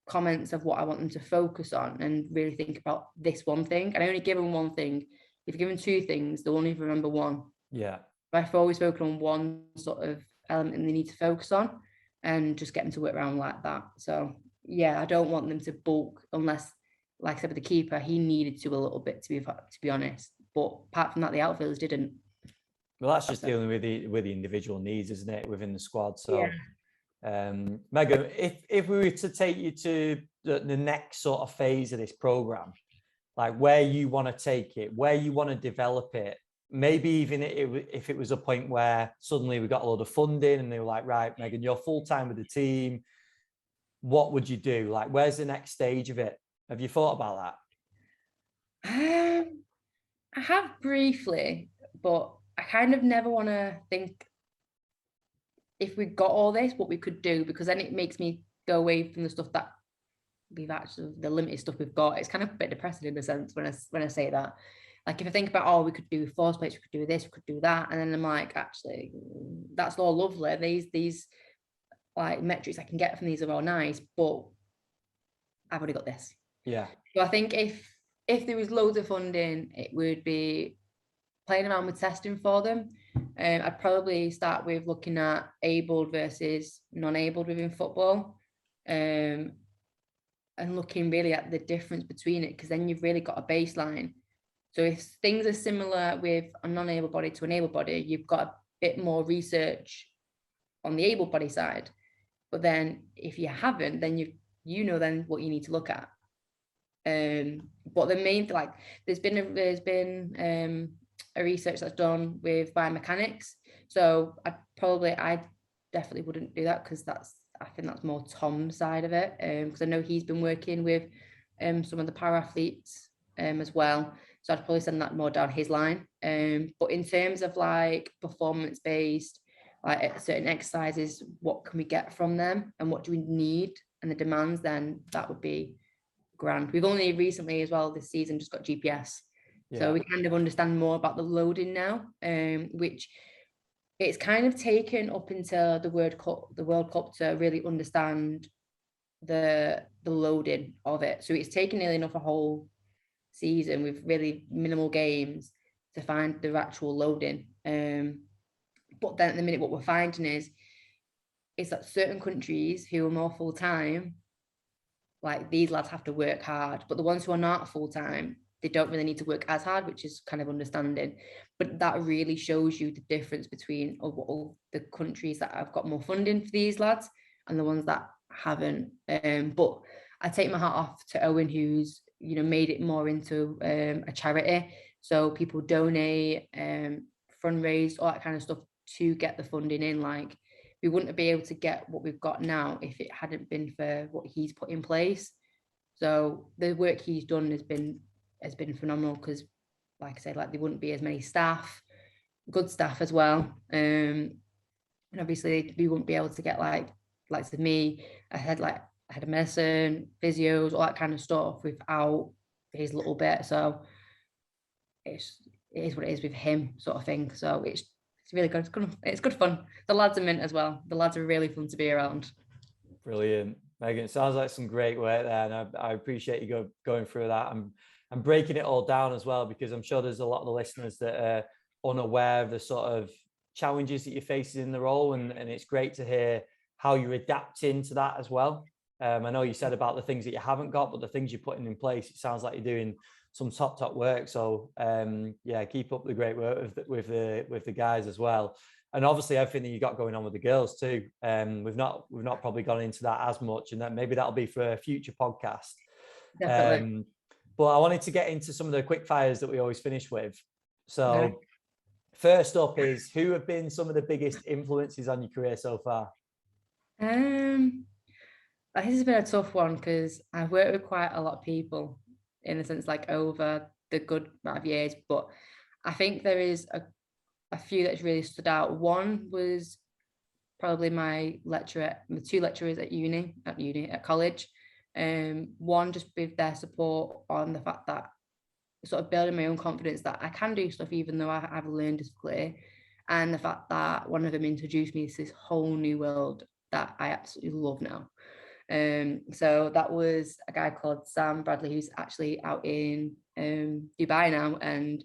comments of what I want them to focus on and really think about this one thing. And I only give them one thing. If you give them two things, they'll only remember one. Yeah. But I've always spoken on one sort of element they need to focus on and just get them to work around like that. So yeah, I don't want them to bulk unless, like I said with the keeper, he needed to a little bit to be honest. But apart from that, the outfielders didn't. Well, that's just dealing with the individual needs, isn't it, within the squad? So, Megan, if we were to take you to the next sort of phase of this program, like where you want to take it, where you want to develop it, maybe even if it was a point where suddenly we got a lot of funding and they were like, right, Megan, you're full time with the team. What would you do? Like, where's the next stage of it? Have you thought about that? I have briefly, but I kind of never want to think if we got all this, what we could do, because then it makes me go away from the stuff that the limited stuff we've got. It's kind of a bit depressing in a sense when I say that. Like if I think about, we could do force plates, we could do this, we could do that, and then I'm like, actually, that's all lovely. These like metrics I can get from these are all nice, but I've already got this. Yeah. So I think if there was loads of funding, it would be playing around with testing for them. I'd probably start with looking at abled versus non-abled within football, and looking really at the difference between it, because then you've really got a baseline. So if things are similar with a non-able body to an able body, you've got a bit more research on the able body side. But then if you haven't, then you know then what you need to look at. But the main like there's been a research that's done with biomechanics. So I definitely wouldn't do that, because I think that's more Tom's side of it. Because I know he's been working with some of the para athletes as well. So I'd probably send that more down his line. But in terms of like performance based, like certain exercises, what can we get from them and what do we need and the demands, then that would be grand. We've only recently as well this season just got GPS. Yeah. So we kind of understand more about the loading now, which it's kind of taken up until the World Cup to really understand the loading of it. So it's taken nearly enough a whole season with really minimal games to find the actual loading. But then at the minute, what we're finding is that certain countries who are more full time, like these lads have to work hard, but the ones who are not full time, they don't really need to work as hard, which is kind of understanding. But that really shows you the difference between the countries that have got more funding for these lads and the ones that haven't. But I take my hat off to Owen, who's made it more into a charity. So people donate, fundraise, all that kind of stuff to get the funding in. Like, we wouldn't be able to get what we've got now if it hadn't been for what he's put in place. So the work he's done has been phenomenal, because like I said, like there wouldn't be as many staff, good staff as well. And obviously we wouldn't be able to get like to me, I had a medicine, physios, all that kind of stuff without his little bit. So it is what it is with him, sort of thing. So it's really good. It's good fun. The lads are mint as well. The lads are really fun to be around. Brilliant, Megan. It sounds like some great work there, and I appreciate you going through that and breaking it all down as well, because I'm sure there's a lot of the listeners that are unaware of the sort of challenges that you're facing in the role, and it's great to hear how you're adapting to that as well. I know you said about the things that you haven't got, but the things you're putting in place, it sounds like you're doing some top work. So yeah, keep up the great work with the guys as well, and obviously everything that you got going on with the girls too. We've not probably gone into that as much, and that maybe that'll be for a future podcast. Definitely. But I wanted to get into some of the quick fires that we always finish with. So first up is, who have been some of the biggest influences on your career so far? This has been a tough one, because I've worked with quite a lot of people in a sense, like over the good amount of years, but I think there is a few that's really stood out. One was probably my two lecturers at college. One just with their support on the fact that sort of building my own confidence that I can do stuff even though I've learned difficulty, and the fact that one of them introduced me to this whole new world that I absolutely love now. So that was a guy called Sam Bradley, who's actually out in Dubai now, and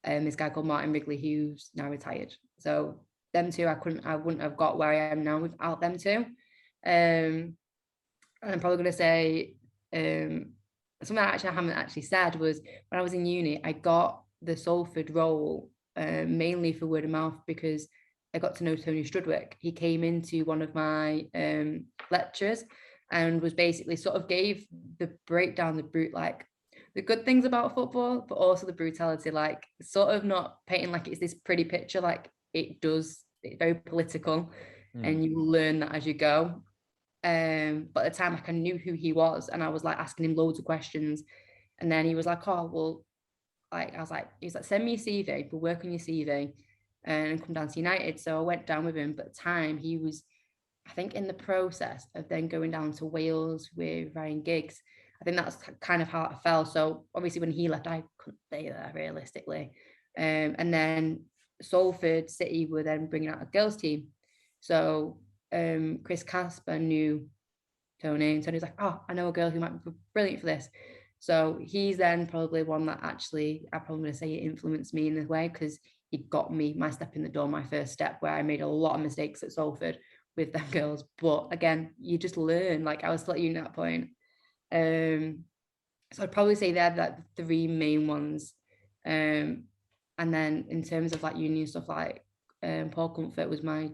this guy called Martin Wrigley, who's now retired. So them two, I wouldn't have got where I am now without them two. And I'm probably going to say something I haven't actually said was, when I was in uni, I got the Salford role mainly for word of mouth, because I got to know Tony Strudwick. He came into one of my lectures and was basically sort of gave the breakdown, the good things about football, but also the brutality, like sort of not painting like it's this pretty picture, like it's very political, and you learn that as you go. But at the time, like, I knew who he was, and I was like asking him loads of questions, and then he was like, "Oh, well," like I was like, he's like, "Send me your CV, we'll work on your CV, and come down to United." So I went down with him, but at the time he was, I think, in the process of then going down to Wales with Ryan Giggs. I think that's kind of how it fell. So obviously when he left, I couldn't stay there realistically. And then Salford City were then bringing out a girls team. So Chris Casper knew Tony, and Tony's like, "Oh, I know a girl who might be brilliant for this." So he's then probably one that actually, I'm probably going to say, he influenced me in this way, because he got me my step in the door, my first step, where I made a lot of mistakes at Salford with them girls. But again, you just learn. Like, I was still at uni at that point. So I'd probably say they're like the three main ones. And then in terms of like uni and stuff, like Paul Comfort was my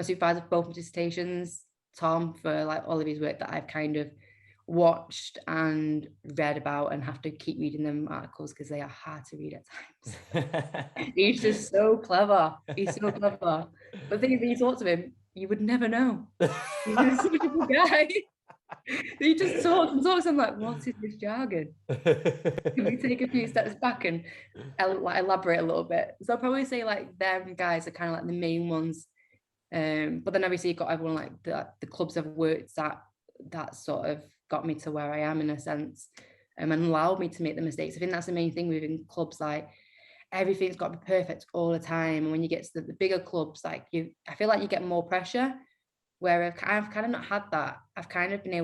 supervisor for both dissertations. Tom, for like all of his work that I've kind of watched and read about and have to keep reading them articles because they are hard to read at times. He's just so clever. He's so clever. But the thing is, when you talk to him, you would never know. He's just such a good guy. He just talks and talks. I'm like, what is this jargon? Can we take a few steps back and elaborate a little bit? So I'll probably say like them guys are kind of like the main ones. But then obviously you've got everyone like the clubs I've worked at that sort of got me to where I am in a sense, and allowed me to make the mistakes. I think that's the main thing within clubs, like everything's got to be perfect all the time. And when you get to the bigger clubs, like I feel like you get more pressure, where I've kind of not had that. I've kind of been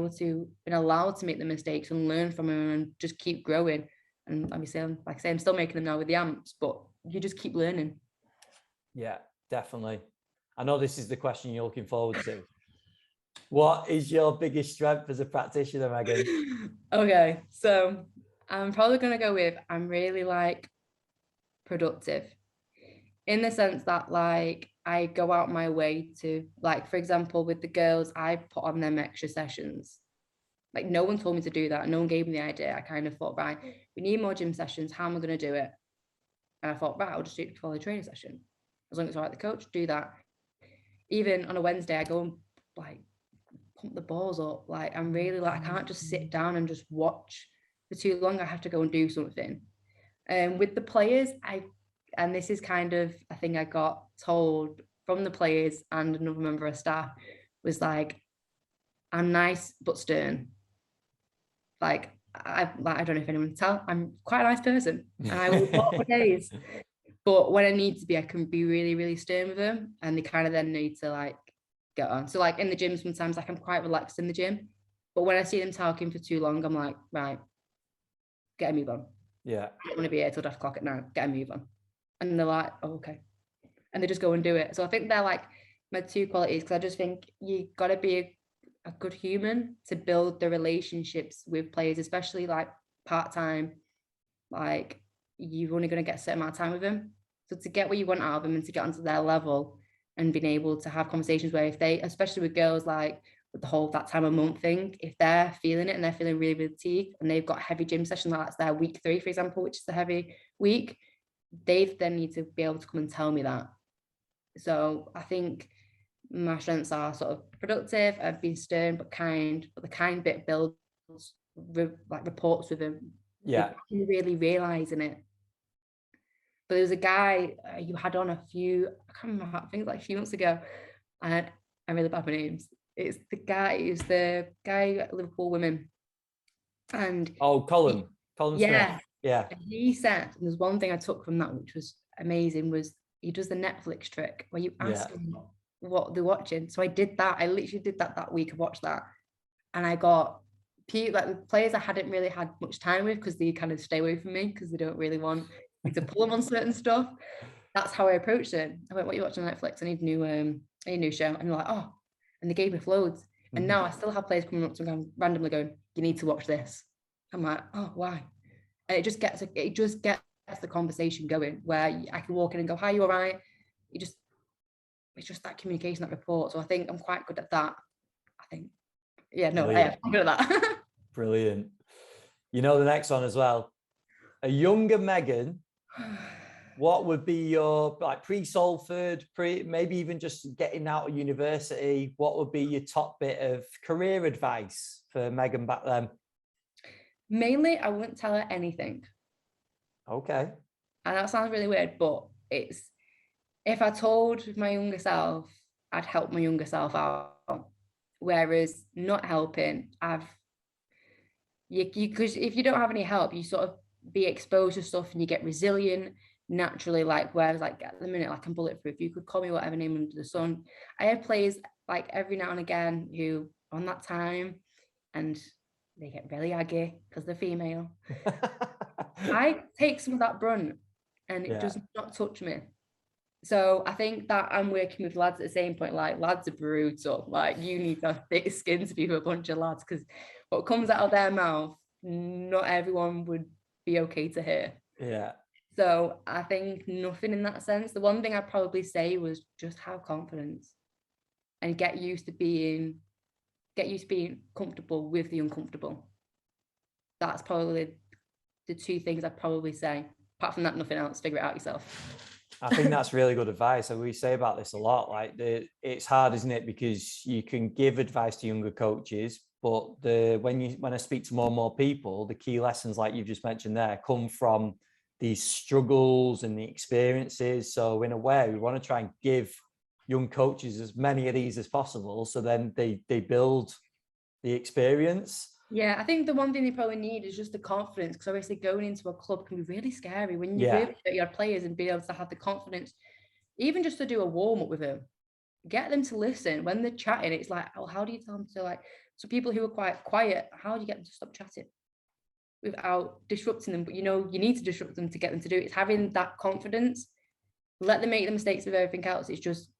allowed to make the mistakes and learn from them and just keep growing. And obviously, I'm still making them now with the amps, but you just keep learning. Yeah, definitely. I know this is the question you're looking forward to. What is your biggest strength as a practitioner, Megan? Okay, so I'm probably going to go with I'm really like productive, in the sense that like I go out my way to, like, for example, with the girls, I put on them extra sessions. Like no one told me to do that. No one gave me the idea. I kind of thought, right, we need more gym sessions. How am I going to do it? And I thought, right, I'll just do it before the training session. As long as I like the coach, do that. Even on a Wednesday, I go and like pump the balls up. Like I'm really like, I can't just sit down and just watch for too long. I have to go and do something. And with the players, and this is kind of a thing I got told from the players and another member of staff, was like, I'm nice but stern. Like I don't know if anyone can tell, I'm quite a nice person, and I will talk for days. But when I need to be, I can be really, really stern with them, and they kind of then need to like get on. So like in the gym, sometimes like I'm quite relaxed in the gym, but when I see them talking for too long, I'm like, right, get a move on. Yeah, I don't want to be here till 12:00 at night. Get a move on. And they're like, oh, okay. And they just go and do it. So I think they're like my two qualities, because I just think you got to be a good human to build the relationships with players, especially like part-time. Like you're only going to get a certain amount of time with them. So to get what you want out of them and to get onto their level and being able to have conversations where if they, especially with girls, like with the whole that time of month thing, if they're feeling it and they're feeling really, really fatigued and they've got a heavy gym session, like that's their week 3, for example, which is the heavy week, they then need to be able to come and tell me that. So I think my strengths are sort of productive, I've been stern but kind, but the kind bit builds like reports with them. Yeah. Really realizing it. But there was a guy you had on I can't remember how, I think like a few months ago. I'm really bad with names. It's the guy at Liverpool Women. And Colin yeah, Smith. Yeah. And he said, and there's one thing I took from that which was amazing, was he does the Netflix trick where you ask him what they're watching. So I did that. I literally did that week. I watched that, and I got like the players I hadn't really had much time with because they kind of stay away from me because they don't really want me to pull them on certain stuff. That's how I approached it. I went, "What are you watching on Netflix? I need a new show." And they're like, "Oh," and they gave me loads. And now I still have players coming up to me randomly going, "You need to watch this." I'm like, "Oh, why?" And it just gets the conversation going where I can walk in and go, "Hi, you all right?" It's just that communication, that rapport. So I think I'm quite good at that. I think. Yeah, no, I'm good at that. Brilliant. You know the next one as well. A younger Megan, what would be your, like, pre-Salford, maybe even just getting out of university, what would be your top bit of career advice for Megan back then? Mainly, I wouldn't tell her anything. Okay. And that sounds really weird, but it's, if I told my younger self, I'd help my younger self out. Whereas not helping, because if you don't have any help, you sort of be exposed to stuff and you get resilient naturally. Like, whereas like at the minute, like I'm bulletproof, you could call me whatever name under the sun. I have players like every now and again who on that time, and they get really aggy because they're female. I take some of that brunt and it does not touch me. So I think that I'm working with lads at the same point, like lads are brutal. Like you need to have thick skin to be with a bunch of lads, because what comes out of their mouth, not everyone would be okay to hear. Yeah. So I think nothing in that sense. The one thing I'd probably say was just have confidence and get used to being get used to being comfortable with the uncomfortable. That's probably the two things I'd probably say. Apart from that, nothing else. Figure it out yourself. I think that's really good advice. And we say about this a lot. Like it's hard, isn't it? Because you can give advice to younger coaches, but when I speak to more and more people, the key lessons, like you've just mentioned there, come from these struggles and the experiences. So in a way, we want to try and give young coaches as many of these as possible, so then they build the experience. Yeah, I think the one thing they probably need is just the confidence, because obviously going into a club can be really scary when you really get your players and be able to have the confidence, even just to do a warm up with them, get them to listen when they're chatting. It's like, oh, how do you tell them to, like, so people who are quite quiet, how do you get them to stop chatting without disrupting them? But you need to disrupt them to get them to do it. It's having that confidence, let them make the mistakes with everything else. It's just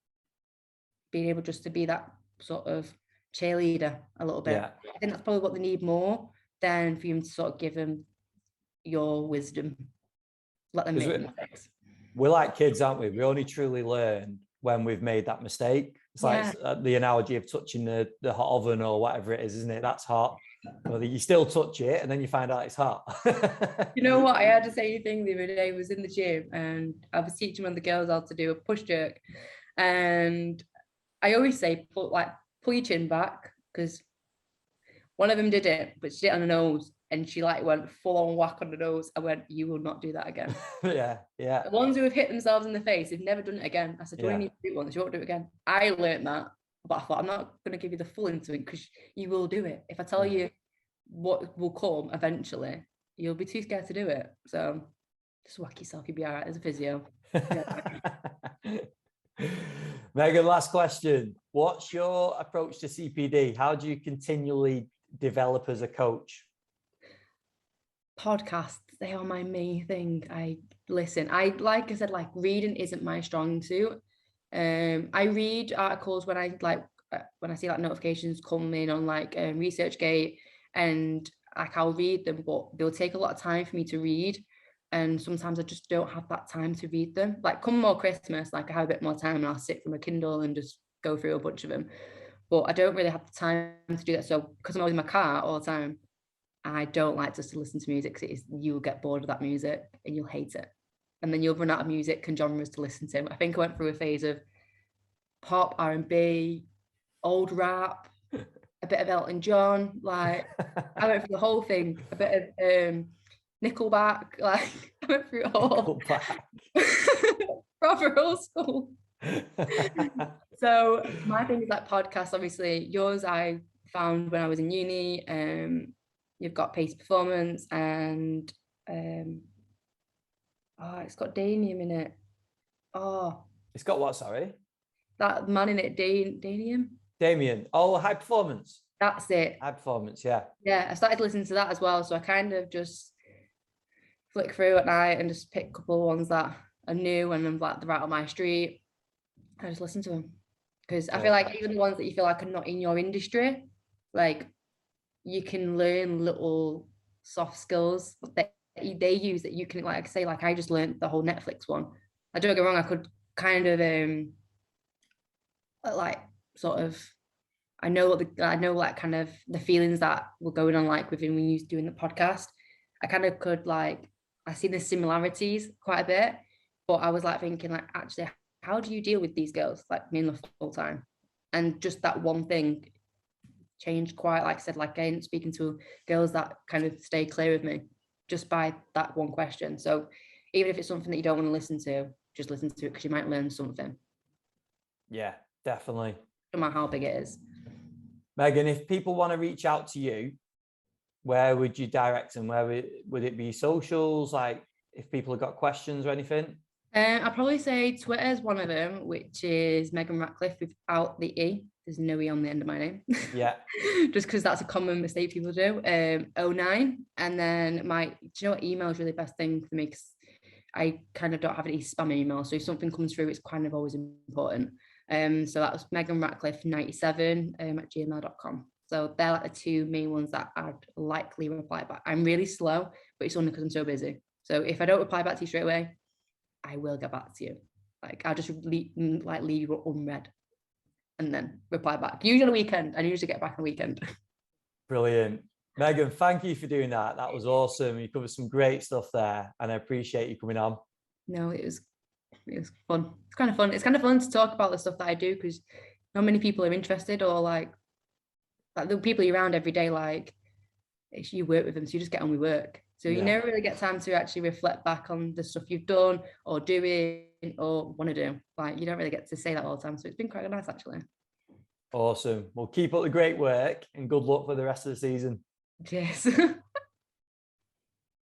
being able just to be that sort of cheerleader a little bit. Yeah. I think that's probably what they need more than for you to sort of give them your wisdom. Let them make mistakes. We're like kids, aren't we? We only truly learn when we've made that mistake. It's like the analogy of touching the hot oven or whatever it is, isn't it? That's hot. Well, you still touch it and then you find out it's hot. You know what? I had to say thing the other day. I was in the gym and I was teaching one of the girls how to do a push jerk. And I always say, pull your chin back, because one of them did it, but she did it on the nose and she went full on whack on the nose. I went, you will not do that again. Yeah. The ones who have hit themselves in the face, they've never done it again. I said, do you need to do it once? You won't do it again. I learned that, but I thought, I'm not going to give you the full into it because you will do it. If I tell you what will come eventually, you'll be too scared to do it. So just whack yourself, you'll be all right. As a physio. Megan, last question. What's your approach to CPD? How do you continually develop as a coach? Podcasts, they are my main thing. I listen. Like I said, reading isn't my strong suit. I read articles when I see notifications come in on ResearchGate, and I'll read them, but they'll take a lot of time for me to read. And sometimes I just don't have that time to read them. Come more Christmas, I have a bit more time and I'll sit from a Kindle and just go through a bunch of them. But I don't really have the time to do that. So because I'm always in my car all the time, I don't like just to listen to music, because you'll get bored of that music and you'll hate it. And then you'll run out of music and genres to listen to. I think I went through a phase of pop, R&B, old rap, a bit of Elton John. I went through the whole thing, a bit of Nickelback, I went through it all. Proper old school. So my thing is podcasts, obviously. Yours I found when I was in uni. You've got Pace Performance and it's got Danium in it. It's got what, sorry? That man in it, Damien. Oh, High Performance. That's it. High Performance, yeah. Yeah, I started listening to that as well. So I kind of just flick through at night and just pick a couple of ones that are new and I'm they're right on my street. I just listen to them, because I feel like even the ones that you feel are not in your industry, you can learn little soft skills that they use that you can, I just learned the whole Netflix one. I don't get wrong, I could kind of I know kind of the feelings that were going on within when you was doing the podcast. I kind of could I see the similarities quite a bit, but I was thinking actually, how do you deal with these girls me in the full time? And just that one thing changed quite, I said, again, speaking to girls that kind of stay clear of me just by that one question. So even if it's something that you don't want to listen to, just listen to it, because you might learn something. Yeah, definitely. No matter how big it is. Megan, if people want to reach out to you, where would you direct them? Where would it be socials? If people have got questions or anything? I'd probably say Twitter is one of them, which is Megan Ratcliff without the E. There's no E on the end of my name. Yeah. Just because that's a common mistake people do. 09. And then do you know what, email is really the best thing for me, because I kind of don't have any spam email. So if something comes through, it's kind of always important. So that was Megan Ratcliff 97 at gmail.com. So they're the two main ones that I'd likely reply back. I'm really slow, but it's only because I'm so busy. So if I don't reply back to you straight away, I will get back to you. I'll just leave you unread. and then reply back. Usually on a weekend. I usually get back on a weekend. Brilliant. Megan, thank you for doing that. That was awesome. You covered some great stuff there, and I appreciate you coming on. No, it was fun. It's kind of fun. It's kind of fun to talk about the stuff that I do, because not many people are interested, or like the people you're around every day, like you work with them, so you just get on with work. So you never really get time to actually reflect back on the stuff you've done or doing or want to do. Like you don't really get to say that all the time. So it's been quite nice, actually. Awesome. Well, keep up the great work and good luck for the rest of the season. Cheers.